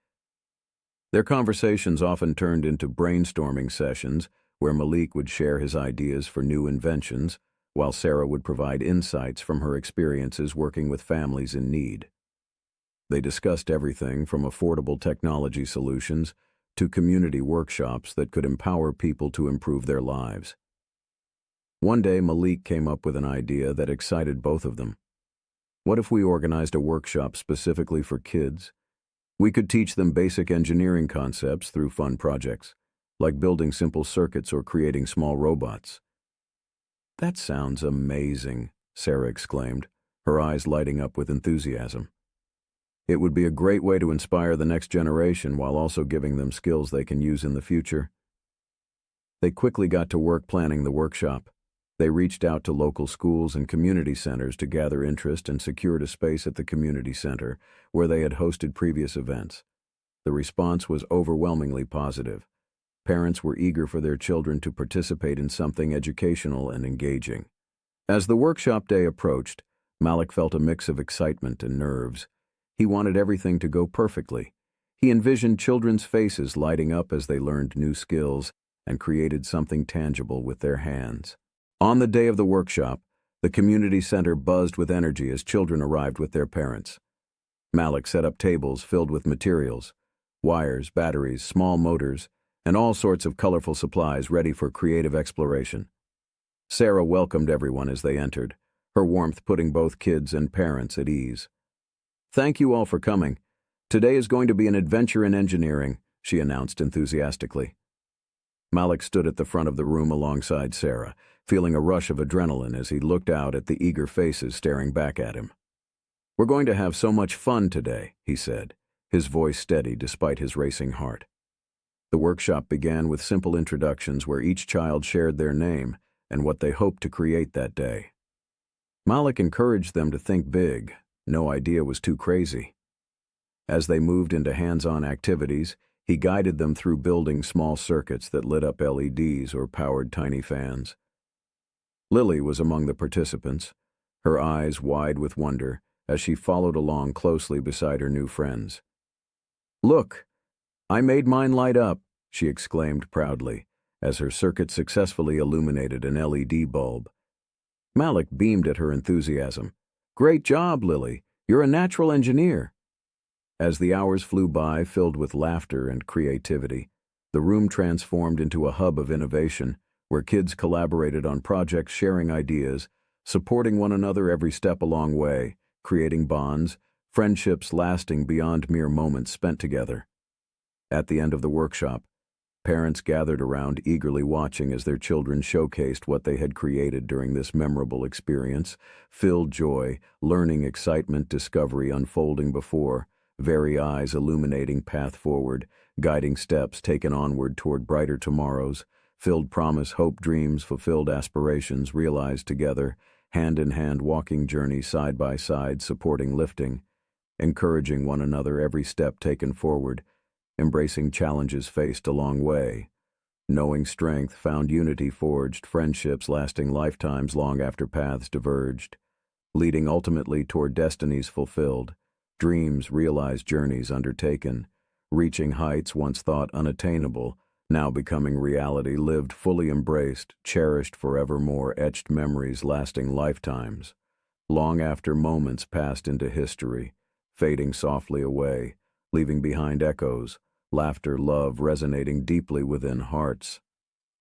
A: Their conversations often turned into brainstorming sessions where Malik would share his ideas for new inventions, while Sarah would provide insights from her experiences working with families in need. They discussed everything from affordable technology solutions to community workshops that could empower people to improve their lives. One day, Malik came up with an idea that excited both of them. What if we organized a workshop specifically for kids? We could teach them basic engineering concepts through fun projects, like building simple circuits or creating small robots. "That sounds amazing," Sarah exclaimed, her eyes lighting up with enthusiasm. "It would be a great way to inspire the next generation while also giving them skills they can use in the future." They quickly got to work planning the workshop. They reached out to local schools and community centers to gather interest and secured a space at the community center, where they had hosted previous events. The response was overwhelmingly positive. Parents were eager for their children to participate in something educational and engaging. As the workshop day approached, Malik felt a mix of excitement and nerves. He wanted everything to go perfectly. He envisioned children's faces lighting up as they learned new skills and created something tangible with their hands. On the day of the workshop, the community center buzzed with energy as children arrived with their parents. Malik set up tables filled with materials, wires, batteries, small motors, and all sorts of colorful supplies ready for creative exploration. Sarah welcomed everyone as they entered, her warmth putting both kids and parents at ease. "Thank you all for coming. Today is going to be an adventure in engineering," she announced enthusiastically. Malik stood at the front of the room alongside Sarah, feeling a rush of adrenaline as he looked out at the eager faces staring back at him. "We're going to have so much fun today," he said, his voice steady despite his racing heart. The workshop began with simple introductions where each child shared their name and what they hoped to create that day. Malik encouraged them to think big. No idea was too crazy. As they moved into hands-on activities, he guided them through building small circuits that lit up LEDs or powered tiny fans. Lily was among the participants, her eyes wide with wonder as she followed along closely beside her new friends. "Look, I made mine light up," she exclaimed proudly, as her circuit successfully illuminated an LED bulb. Malik beamed at her enthusiasm. "Great job, Lily. You're a natural engineer." As the hours flew by, filled with laughter and creativity, the room transformed into a hub of innovation, where kids collaborated on projects, sharing ideas, supporting one another every step along the way, creating bonds, friendships lasting beyond mere moments spent together. At the end of the workshop, parents gathered around eagerly watching as their children showcased what they had created during this memorable experience, filled joy, learning excitement, discovery unfolding before, very eyes illuminating path forward, guiding steps taken onward toward brighter tomorrows, filled promise, hope, dreams, fulfilled aspirations realized together, hand in hand walking journey side by side, supporting, lifting, encouraging one another every step taken forward, embracing challenges faced along way, knowing strength, found unity forged, friendships lasting lifetimes long after paths diverged, leading ultimately toward destinies fulfilled, dreams realized, journeys undertaken, reaching heights once thought unattainable, now becoming reality, lived fully embraced, cherished forevermore, etched memories lasting lifetimes, long after moments passed into history, fading softly away, leaving behind echoes, laughter, love resonating deeply within hearts,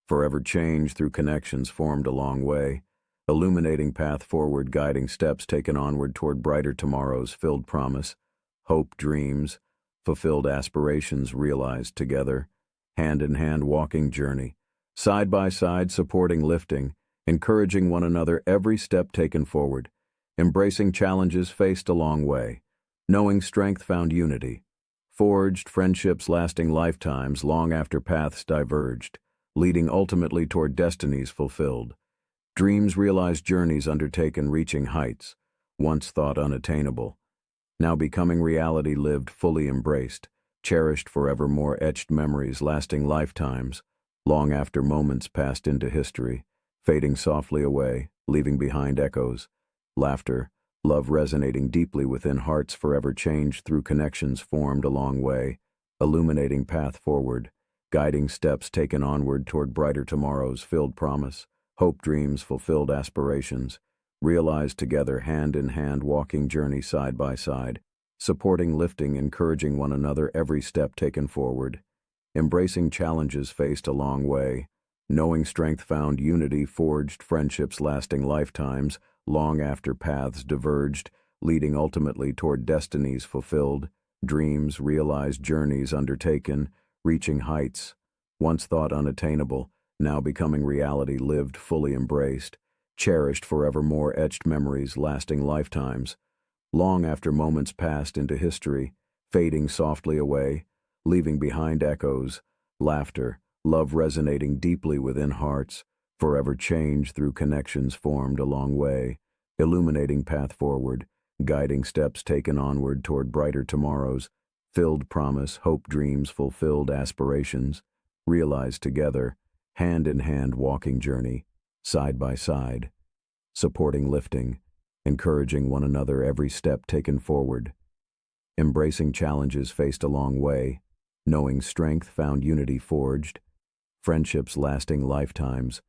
A: forever changed through connections formed along way, illuminating path forward, guiding steps taken onward toward brighter tomorrows, filled promise, hope, dreams, fulfilled aspirations realized together, hand in hand walking journey, side by side supporting, lifting, encouraging one another every step taken forward, embracing challenges faced along way, knowing strength found unity, forged friendships lasting lifetimes long after paths diverged, leading ultimately toward destinies fulfilled, dreams realized, journeys undertaken, reaching heights once thought unattainable, now becoming reality, lived fully embraced, cherished forevermore, etched memories lasting lifetimes, long after moments passed into history, fading softly away, leaving behind echoes, laughter, love resonating deeply within hearts, forever changed through connections formed along way, illuminating path forward, guiding steps taken onward toward brighter tomorrows, filled promise, hope, dreams, fulfilled aspirations, realized together, hand in hand walking journey, side by side, supporting, lifting, encouraging one another every step taken forward, embracing challenges faced along way, knowing strength found unity, forged friendships lasting lifetimes long after paths diverged, leading ultimately toward destinies fulfilled, dreams realized, journeys undertaken, reaching heights once thought unattainable, now becoming reality, lived fully embraced, cherished forevermore, etched memories lasting lifetimes, long after moments passed into history, fading softly away, leaving behind echoes, laughter, love resonating deeply within hearts, forever changed through connections formed along way, illuminating path forward, guiding steps taken onward toward brighter tomorrows, filled promise, hope, dreams, fulfilled aspirations, realized together, hand in hand walking journey, side by side, supporting, lifting, encouraging one another every step taken forward, embracing challenges faced along way, knowing strength found unity, forged friendships lasting lifetimes,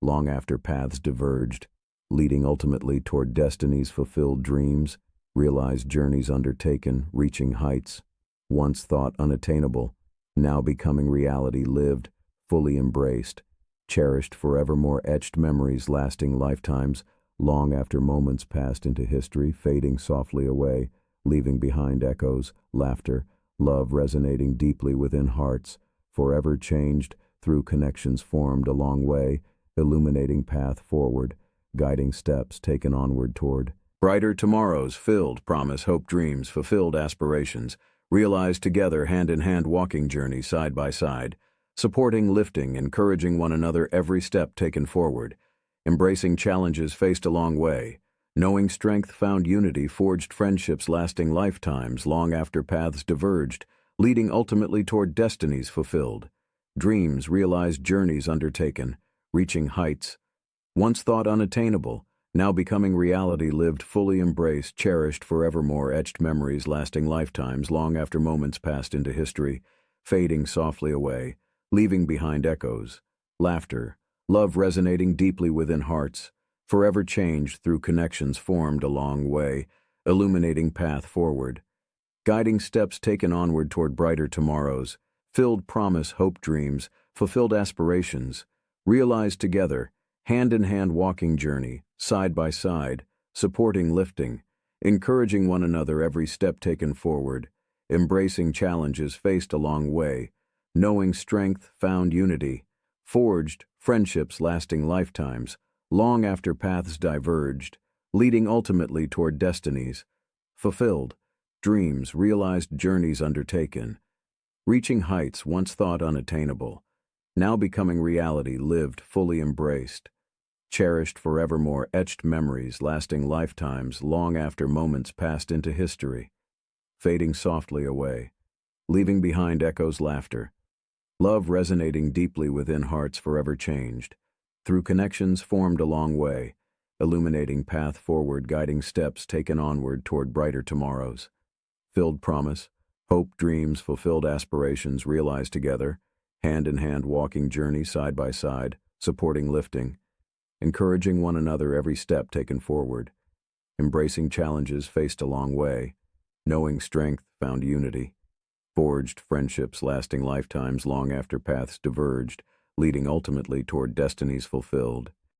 A: long after paths diverged, leading ultimately toward destinies fulfilled, dreams realized, journeys undertaken, reaching heights once thought unattainable, now becoming reality, lived fully embraced, cherished forevermore, etched memories lasting lifetimes, long after moments passed into history, fading softly away, leaving behind echoes, laughter, love resonating deeply within hearts, forever changed through connections formed along way, illuminating path forward, guiding steps taken onward toward brighter tomorrows, filled promise, hope, dreams, fulfilled aspirations, realized together, hand in hand walking journey, side by side, supporting, lifting, encouraging one another every step taken forward, embracing challenges faced along way, knowing strength found unity, forged friendships lasting lifetimes long after paths diverged, leading ultimately toward destinies fulfilled, dreams realized, journeys undertaken, reaching heights once thought unattainable, now becoming reality, lived fully embraced, cherished forevermore, etched memories lasting lifetimes long after moments passed into history, fading softly away, leaving behind echoes, laughter, love resonating deeply within hearts, forever changed through connections formed along way, illuminating path forward, guiding steps taken onward toward brighter tomorrows, filled promise, hope, dreams, fulfilled aspirations, realized together, hand in hand walking journey, side by side, supporting, lifting, encouraging one another every step taken forward, embracing challenges faced along way, knowing strength found unity, forged friendships lasting lifetimes, long after paths diverged, leading ultimately toward destinies fulfilled, dreams realized, journeys undertaken, reaching heights once thought unattainable, now becoming reality, lived fully embraced, cherished forevermore, etched memories lasting lifetimes long after moments passed into history, fading softly away, leaving behind echoes, laughter, love resonating deeply within hearts, forever changed through connections formed along way, illuminating path forward, guiding steps taken onward toward brighter tomorrows, filled promise, hope, dreams, fulfilled aspirations realized together, hand-in-hand walking journey side by side, supporting lifting, encouraging one another every step taken forward, embracing challenges faced a long way, knowing strength found unity, forged friendships lasting lifetimes long after paths diverged, leading ultimately toward destinies fulfilled.